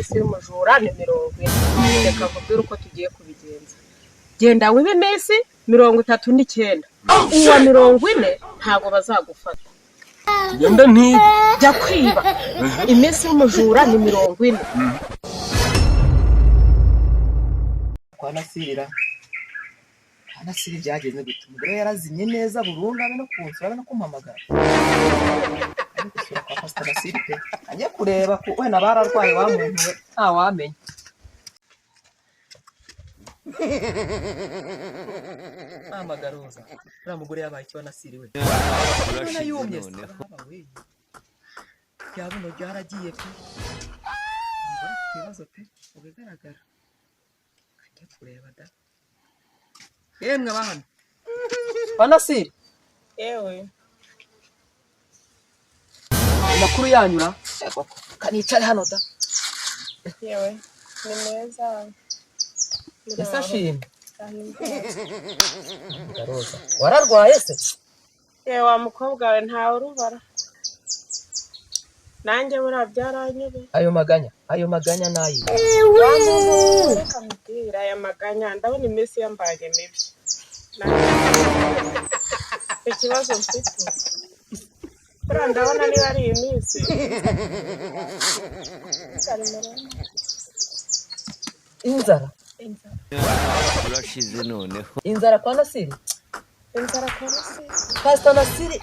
iminsi y'umujura ni 40. Reka nkubwire uko tugiye kubigenza. Genda wibe iminsi 39. Uwa 40 ntago bazagufata. Genda jya kwiba. Iminsi y'umujura ni 40. Kwa Nasiri byageze gute? Umugore yarazimye neza burundu abe no kunsura no kumpamagara. Kwa Pastor Nasiri pe. Anye kureba ko wena bararwaye wa muntu we nta wamenye. Amagaruza. Ura mugore yabaye cyo Nasiri we. Urana yumye we. Yabuno byaragiye pe. Ngora kibazo pe. Ubigaragara. Anye kureba da. Yemwe abana. Banasiri. Yewe. Makuru yanyura. Kanicare hano da. Yewe. Ni meza. Yasashimye. Garoza. Wararwaye se? Yewe wa mukobwa we ntawe urubara. Nanjye burabyaranyebe. Ayo maganya nayi. Reka mubwira aya maganya ndabona iminsi yambaye mibi. Ikibazo mfite. Bura ndabona niba ari iminsi. Inzara. Urashize noneho. Inzara kwa Nasiri. Inzara kwa Nasiri. Pastor Nasiri.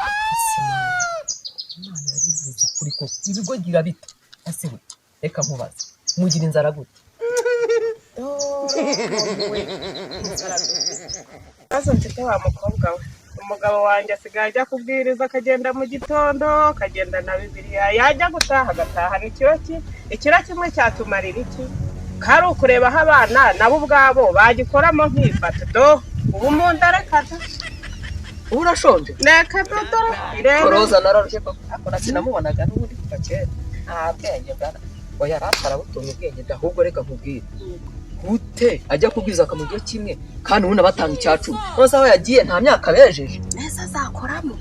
Imana yabivuze kuri ko ibigo gira bita. Nasiri. Reka mubaze. Mugira inzara gute? Kazo mfite wa mukobwa we. Umugabo wanjye asigaye ajya kubwiriza akagenda mu gitondo, akagenda na Bibiliya, yajya gutaha agataha ikiro kimwe cyatumarira iki? Kari ukureba aho abana nabo ubwabo bagikoramo nk'ifata do ubu mundarekata. Urashonje? Neka dodo irebe. Koroza nararushye ko akora sinamubonaga n'ubundi kuva kera. Bwenge bwana. Oya ratara butumye ubwenge ahubwo reka nkubwire. Gute ajya kubwiza akamubyo kimwe kandi ubona batanga icyacu. Nose aho yagiye nta myaka bejeje. Neza azakoramo.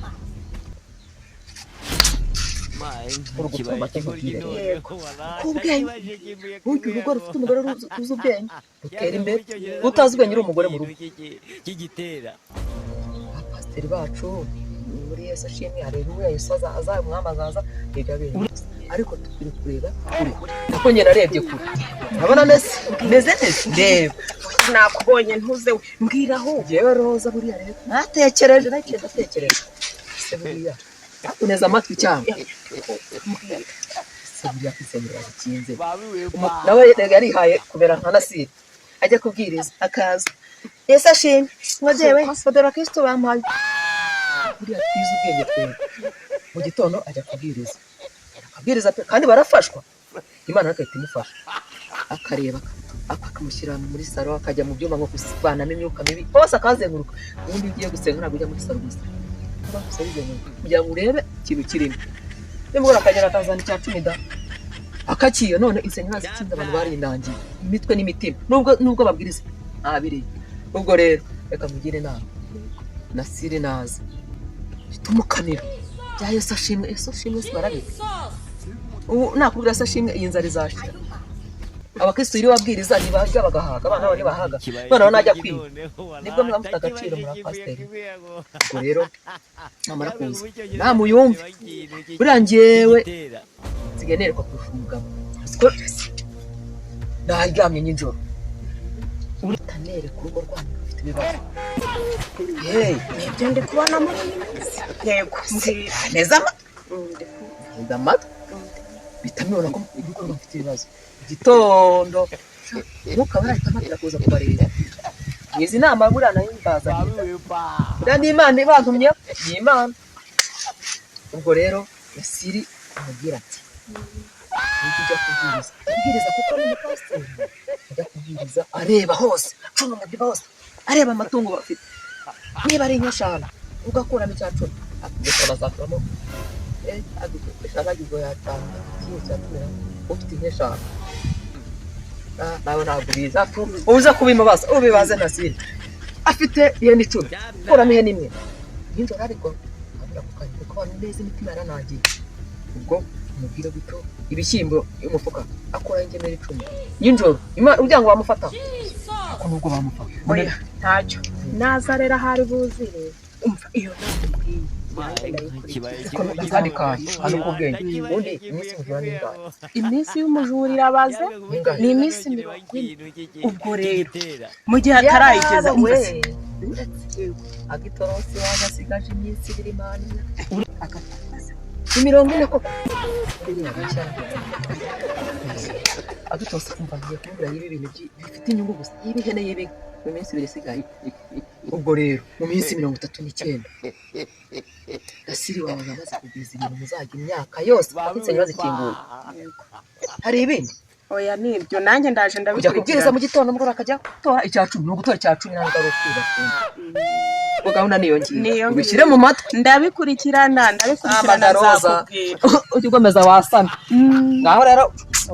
Urugutuma cy'ubwenge. Buryo urugo rufite umugore ruzi ubwenge. Rutera imbere. Utazi ubwenge uri umugore mu rugo. Abapasiteri bacu muri Yesu ashimwe haleluya Yesu azaza umwami azaza igabire. Ariko tukiri kureba kuri nako nyene narebye kuri urabona meze ndeba nakubonye ntuze mbwiraho yewe roza buriya rero natekereje se buriya akuneza amatwi cyangwa se buriya kwisengera gikinze nawe yarihaye kubera nka Nasiri ajya kubwiriza akaza Yesu ashimwe ngojewe fodora Kristo bampaye buriya twize ubwenge twe mu gitondo ajya kubwiriza kandi barafashwa Imana nakahita imufasha akareba akamushyira muri saro akajya mu byuma nko kusibanamo imyuka mibi hose akazenguruka ubundi ugiye gusenga ntabwo ujya muri saro gusa kugira ngo urebe ikintu kirimo nimugora akagera akazana icya 10 da akakiyo none insengero zikinze abantu barindangiye imitwe n'imitima nubwo babwiriza abiri ubwo rero reka mugire inama Nasiri naza tumukanira bya Yesu ashimwe barabizi ubu nakubwira se ashimwe iyi nzara izashira abakristo iri wabwiriza nibajya bagahaga abana bari bahaga none najya kwiba nibwo mwamufite agaciro muri pasiteri ubwo rero namara kuza namuyumve burangiyewe zigenerwa kurusha umugabo ndaryamye n'injoro utanere ku rugo rwanyu rufite ibibazo ibyo ndi kubona muri yego neza amatwi bitamibona ko urugo rufite ibibazo gitondo ntukaba yahita kuza kubareba izi nama burana y'imbaza ni Imana ibantumye ni Imana ubwo rero Nasiri amubwira ati ujya kubwiriza kuko ari umupasiteri ajya kubwiriza areba hose acunga amadiba hose areba amatungo bafite niba ari inka ugakuramo icya 10 akugeza bazakuramo adukoresha abagize yatanga ikiye cyatumira ufite inka 5 nawe ntabwo biza uza kubimubaza ubibaze Nasiri afite ihene 10 kuramo ihene imwe n'inzora ariko abura kukanya kuko abantu neza imitima yaranangiye ubwo umubwira gutyo ibishyimbo umufuka akora ingemeri 10 y'injoro ugira ngo bamufata ko nubwo bamufata oya ntacyo naza rero hari buzire umva iyo ndabwiye kandi hano kubwenge ubundi iminsi mujura n'ingano iminsi y'umujura irabaze ni iminsi 20 ubwo rero mu gihe atarayigeza agitorosi wagasigaje iminsi 2 mani akatabaza 40 koko agitose kumva ngiye kumbura yibi bintu bifite inyungu gusa yibi hene yibi mu minsi 2 isigaye ubwo rero mu minsi 39 Gasiri wawe amaze kugwiza ibintu muzajya imyaka yose afite bazikingura hari ibindi oya nibyo nanjye ndaje kujya kubwiriza mu gitondo mbura akajya gutora icya 10 no gutora icya 10 ntabwo ari ukwiba ubwo gahunda niyo ngiye ubishyire mu matwi ndabikurikirana zakubwira ujye ugomeza wasana ngaho rero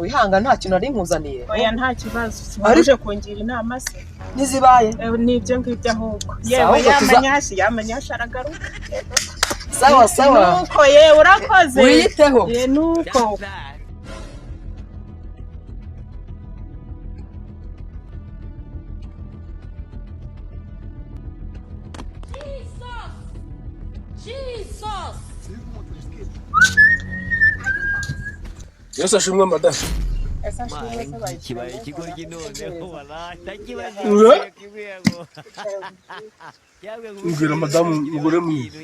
wihanga nta kintu ari nkuzaniye oya nta kibazo waruje kungira inama se nizibaye nibyo ngibyo ahubwo yewe yamanyashi aragaruka sawa nuko yewe urakoze wiyiteho nuko Yesu ashimwe madame. Kibaye ikigoryi noneho Mbwira madamu mugore mwiza.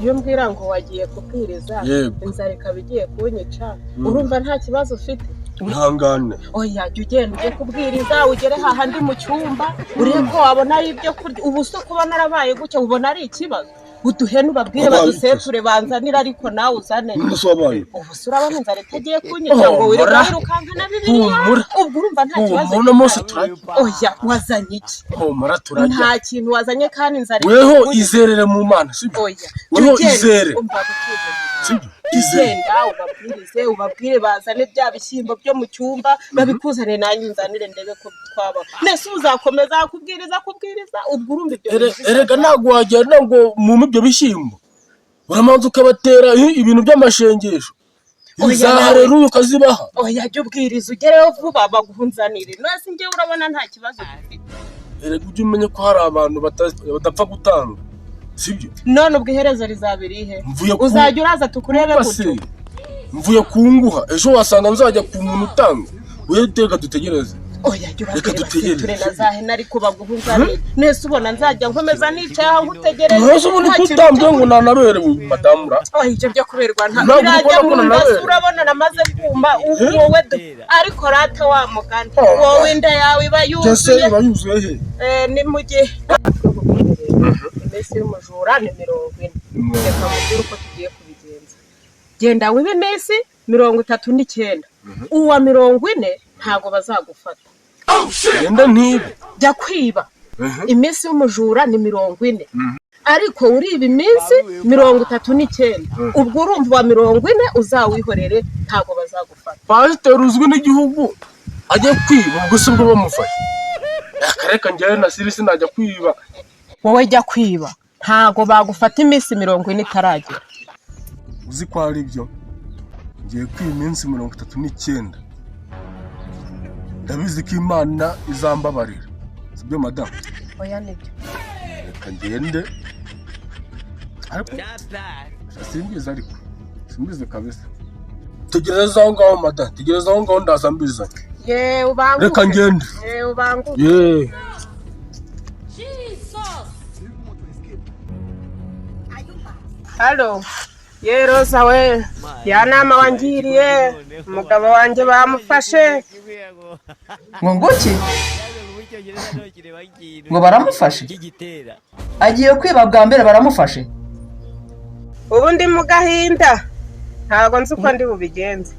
Iyo mbwira ngo wagiye kubwiriza inzara ikaba igiye kunyica urumva nta kibazo ufite Ihangane. Oya jya ugenda ugiye kubwiriza ugere hahandi mu cyumba urebe ko wabona ibyo kurya ubu se kuba narabaye gutya ubona ari ikibazo uduhene ubabwire baduseture banzanira ariko nawe uzane ubu se urabona inzara itagiye kunyica ngo wirukankana Bibiliya ubwo urumva nta kibazo oya wazanye iki nta kintu wazanye kandi inzara weho izerere mu mana sibyo weho izere Izenda ubabwire bazane bya bishyimbo byo mu cyumba babikuzane nanjye nzanire ndebe ko twaba nese uzakomeza kubwiriza ubwo urumva ibyo erega ntago wagenda ngo mu ibyo bishyimbo uramanza ukabatera ibintu by'amashengesho izahareruye ukazibaha oya jya ubwiriza ugereho vuba baguhunzanire nese njye urabona nta kibazo gifite erega ujye umenya ko hari abantu badapfa gutanga sibyo none ubwo iherezo rizabirihe uzajya uraza tukurebe gutyo mvuye kunguha ejo wasanga nzajya ku muntu utanga wetega dutegereze oya jya urategereze nazahena ariko baguhunzanire nese ubona nzajya nkomeza nicaye ngutegereze nose ubundi kutambye ngo nanaberewe madamu ra oya ibyo byo kuberwa ntabwo urabona namaze kumba wowe ariko rata wa mugani wowe inda yawe iba yuzuye ni mu gihe iminsi y'umujura ni 40 reka mubwire uko tugiye kubigenza genda wibe iminsi 39 uwa 40 ntago bazagufata genda ntibe jya kwiba iminsi y'umujura ni 40 ariko uriba iminsi 39 ubwo urumva wa 40 uzawihorere ntago bazagufata pasiteri uzwi n'igihugu ajya kwiba ubwo se bwo bamufashe akareka njyewe na sirisi najya kwiba wowe jya kwiba ntago bagufata iminsi 40 itaragera uzi ko ari byo ngiye kwiba iminsi 39 ndabizi ko Imana izambabarira sibyo madamu oya nibyo reka ngende ariko simbizi kabisa tegereza aho ngaho madamu tegereza aho ngaho ndaza mbiza ubanguke reka ngende ubanguke Halo Roza we ya nama wangiriye umugabo wanjye bamufashe ngo nguki ngo baramufashe agiye kwiba bwa mbere baramufashe ubu ndi mu gahinda ntago nzi uko ndi bubigenze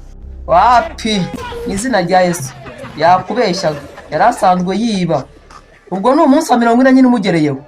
wapi izina rya Yesu yakubeshyaga yarasanzwe yiba ubwo ni umunsi wa 40 nyine umugereyeho